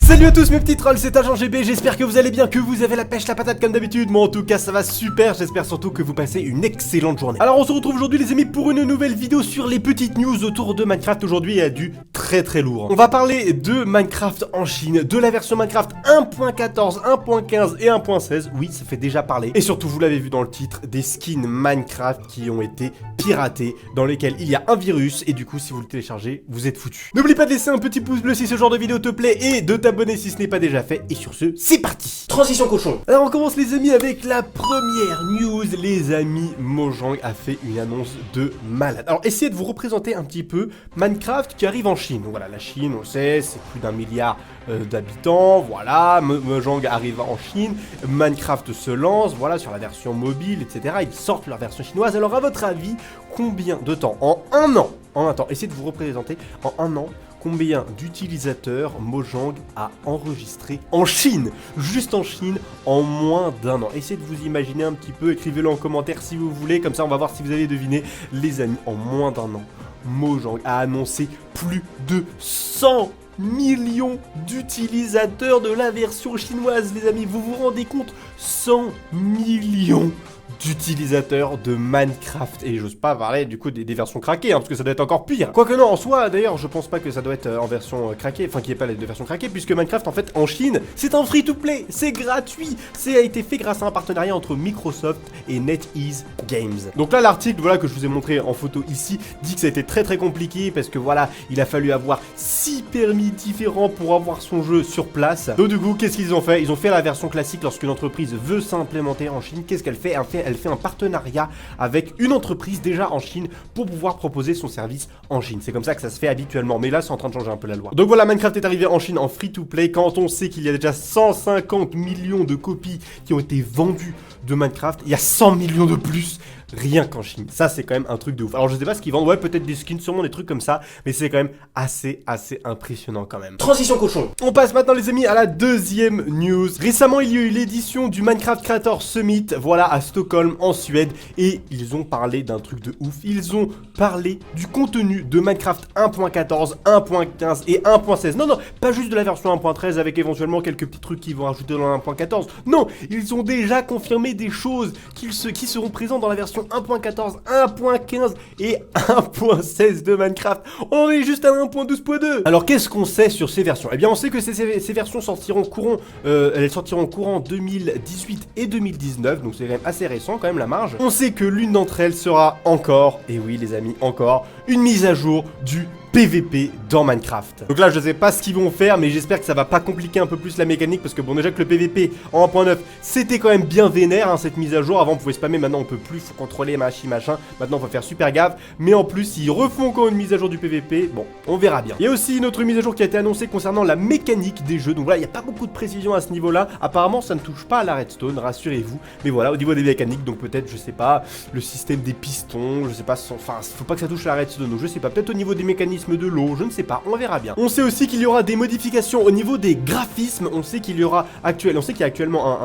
Salut à tous mes petits trolls, c'est Agent GB, j'espère que vous allez bien, que vous avez la pêche, la patate comme d'habitude. Moi en tout cas ça va super, j'espère surtout que vous passez une excellente journée. Alors on se retrouve aujourd'hui les amis pour une nouvelle vidéo sur les petites news autour de Minecraft. Aujourd'hui il y a du très lourd. On va parler de Minecraft en Chine, de la version Minecraft 1.14, 1.15 et 1.16, oui ça fait déjà parler. Et surtout vous l'avez vu dans le titre, des skins Minecraft qui ont été piratés, dans lesquels il y a un virus et du coup si vous le téléchargez, vous êtes foutu. N'oublie pas de laisser un petit pouce bleu si ce genre de vidéo te plaît et de t'abonner si ce n'est pas déjà fait, et sur ce, c'est parti. Transition cochon. Alors on commence les amis avec la première news, les amis. Mojang a fait une annonce de malade. Alors essayez de vous représenter un petit peu Minecraft qui arrive en Chine. Donc, voilà, la Chine, on sait, c'est plus d'1 milliard d'habitants, voilà, Mojang arrive en Chine, Minecraft se lance, voilà, sur la version mobile, etc. Ils sortent leur version chinoise. Alors à votre avis, combien de temps, en un an, essayez de vous représenter en un an, combien d'utilisateurs Mojang a enregistré en Chine, juste en Chine, en moins d'un an. Essayez de vous imaginer un petit peu, écrivez-le en commentaire si vous voulez, comme ça on va voir si vous allez deviner. Les amis, en moins d'un an, Mojang a annoncé plus de 100 millions d'utilisateurs de la version chinoise, les amis. Vous vous rendez compte? 100 millions d'utilisateurs de Minecraft. Et j'ose pas parler du coup des versions craquées, hein, parce que ça doit être encore pire. Quoique non, en soi, d'ailleurs, je pense pas que ça doit être en version craquée, enfin qu'il n'y ait pas les deux versions craquées, puisque Minecraft, en fait, en Chine, c'est un free-to-play, c'est gratuit. Ça a été fait grâce à un partenariat entre Microsoft et NetEase Games. Donc là, l'article, voilà, que je vous ai montré en photo ici, dit que ça a été très compliqué, parce que voilà, il a fallu avoir 6 permis différents pour avoir son jeu sur place. Donc du coup, qu'est-ce qu'ils ont fait? Ils ont fait la version classique. Lorsqu'une entreprise veut s'implémenter en Chine, qu'est-ce qu'elle fait? Elle fait un partenariat avec une entreprise déjà en Chine pour pouvoir proposer son service en Chine. C'est comme ça que ça se fait habituellement, mais là c'est en train de changer un peu la loi. Donc voilà, Minecraft est arrivé en Chine en free-to-play quand on sait qu'il y a déjà 150 millions de copies qui ont été vendues de Minecraft. Il y a 100 millions de plus rien qu'en Chine. Ça c'est quand même un truc de ouf. Alors je sais pas ce qu'ils vendent, ouais peut-être des skins, sûrement des trucs comme ça, mais c'est quand même assez impressionnant quand même. Transition cochon. On passe maintenant les amis à la deuxième news. Récemment il y a eu l'édition du Minecraft Creator Summit, voilà, à Stockholm en Suède, et ils ont parlé d'un truc de ouf. Ils ont parlé du contenu de Minecraft 1.14, 1.15 et 1.16. Non, pas juste de la version 1.13 avec éventuellement quelques petits trucs qu'ils vont rajouter dans 1.14. Non, ils ont déjà confirmé des choses qui seront présentes dans la version 1.14, 1.15 et 1.16 de Minecraft. On est juste à 1.12.2. Alors qu'est-ce qu'on sait sur ces versions? Eh bien on sait que ces versions sortiront courant, elles sortiront courant 2018 et 2019, donc c'est quand même assez récent quand même la marge. On sait que l'une d'entre elles sera encore, et oui les amis, encore, une mise à jour du PVP dans Minecraft. Donc là je sais pas ce qu'ils vont faire, mais j'espère que ça va pas compliquer un peu plus la mécanique, parce que bon déjà que le PVP en 1.9 c'était quand même bien vénère hein, cette mise à jour. Avant on pouvait spammer, maintenant on peut plus, faut contrôler machin, maintenant faut faire super gaffe. Mais en plus ils refont encore une mise à jour du PVP, bon on verra bien. Il y a aussi une autre mise à jour qui a été annoncée concernant la mécanique des jeux, donc voilà il n'y a pas beaucoup de précision à ce niveau là. Apparemment ça ne touche pas à la redstone, rassurez-vous, mais voilà au niveau des mécaniques, donc peut-être je sais pas, le système des pistons, je sais pas, enfin faut pas que ça touche à la redstone, donc je sais pas, peut-être au niveau des mécanismes de l'eau, je ne sais pas, on verra bien. On sait aussi qu'il y aura des modifications au niveau des graphismes. On sait qu'il y aura qu'il y a actuellement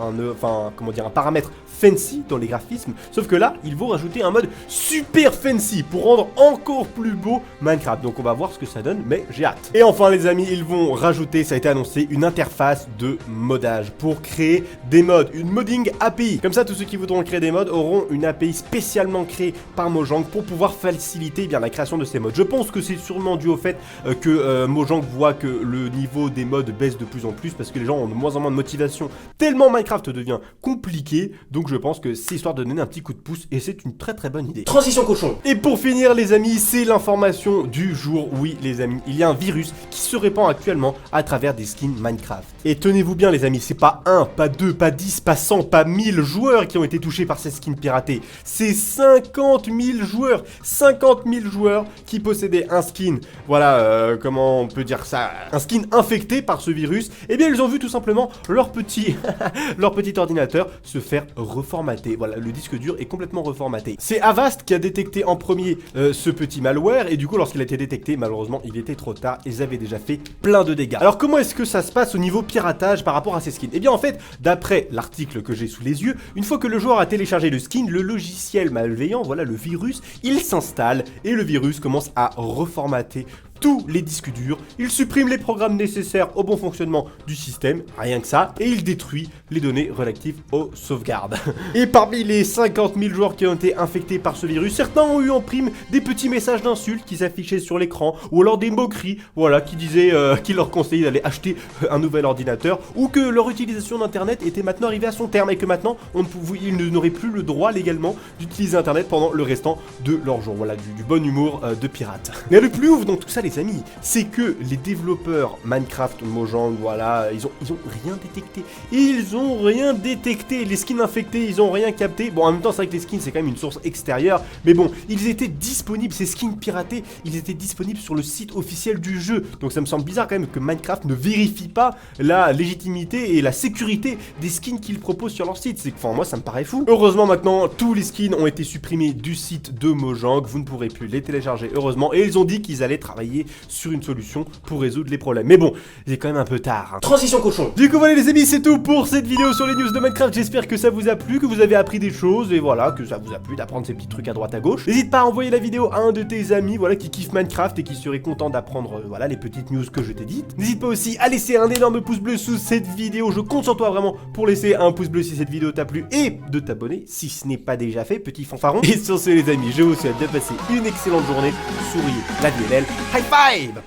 un paramètre fancy dans les graphismes, sauf que là ils vont rajouter un mode super fancy pour rendre encore plus beau Minecraft. Donc on va voir ce que ça donne, mais j'ai hâte. Et enfin les amis, ils vont rajouter, ça a été annoncé, une interface de modage pour créer des mods, une modding API. Comme ça tous ceux qui voudront créer des mods auront une API spécialement créée par Mojang pour pouvoir faciliter bien la création de ces mods. Je pense que c'est sûrement dû au fait que Mojang voit que le niveau des mods baisse de plus en plus, parce que les gens ont de moins en moins de motivation tellement Minecraft devient compliqué. Donc je pense que c'est histoire de donner un petit coup de pouce, et c'est une très bonne idée. Transition cochon. Et pour finir les amis, c'est l'information du jour. Oui les amis, il y a un virus qui se répand actuellement à travers des skins Minecraft. Et tenez-vous bien les amis, c'est pas 1, pas 2, pas 10, pas 100, pas 1000 joueurs qui ont été touchés par ces skins piratés. C'est 50 000 joueurs. 50 000 joueurs qui possédaient un skin, voilà, comment on peut dire ça, un skin infecté par ce virus. Et bien ils ont vu tout simplement leur petit ordinateur se faire reformater. Voilà, le disque dur est complètement reformaté. C'est Avast qui a détecté en premier ce petit malware, et du coup lorsqu'il a été détecté, malheureusement il était trop tard, ils avaient déjà fait plein de dégâts. Alors comment est-ce que ça se passe au niveau piratage par rapport à ces skins? Et bien en fait, d'après l'article que j'ai sous les yeux, une fois que le joueur a téléchargé le skin, le logiciel malveillant, voilà le virus, il s'installe et le virus commence à reformater tous les disques durs, il supprime les programmes nécessaires au bon fonctionnement du système, rien que ça, et il détruit les données relatives aux sauvegardes. Et parmi les 50 000 joueurs qui ont été infectés par ce virus, certains ont eu en prime des petits messages d'insultes qui s'affichaient sur l'écran, ou alors des moqueries, voilà, qui disaient qu'ils leur conseillaient d'aller acheter un nouvel ordinateur, ou que leur utilisation d'internet était maintenant arrivée à son terme, et que maintenant ils n'auraient plus le droit légalement d'utiliser internet pendant le restant de leur jour. Voilà, du bon humour de pirate. Mais le plus ouf dans tout ça, les amis, c'est que les développeurs Minecraft, Mojang, voilà, ils ont rien détecté. Ils ont rien détecté. Les skins infectés, ils ont rien capté. Bon, en même temps, c'est vrai que les skins, c'est quand même une source extérieure. Mais bon, ils étaient disponibles, ces skins piratés, ils étaient disponibles sur le site officiel du jeu. Donc ça me semble bizarre quand même que Minecraft ne vérifie pas la légitimité et la sécurité des skins qu'ils proposent sur leur site. Enfin, moi, ça me paraît fou. Heureusement, maintenant, tous les skins ont été supprimés du site de Mojang. Vous ne pourrez plus les télécharger, heureusement. Et ils ont dit qu'ils allaient travailler sur une solution pour résoudre les problèmes. Mais bon, il est quand même un peu tard, hein. Transition cochon. Du coup, voilà les amis, c'est tout pour cette vidéo sur les news de Minecraft. J'espère que ça vous a plu, que vous avez appris des choses, et voilà, que ça vous a plu d'apprendre ces petits trucs à droite à gauche. N'hésite pas à envoyer la vidéo à un de tes amis, voilà, qui kiffe Minecraft et qui serait content d'apprendre, voilà, les petites news que je t'ai dites. N'hésite pas aussi à laisser un énorme pouce bleu sous cette vidéo. Je compte sur toi vraiment pour laisser un pouce bleu si cette vidéo t'a plu et de t'abonner si ce n'est pas déjà fait, petit fanfaron. Et sur ce, les amis, je vous souhaite de passer une excellente journée. Souriez, la vie est belle. High five!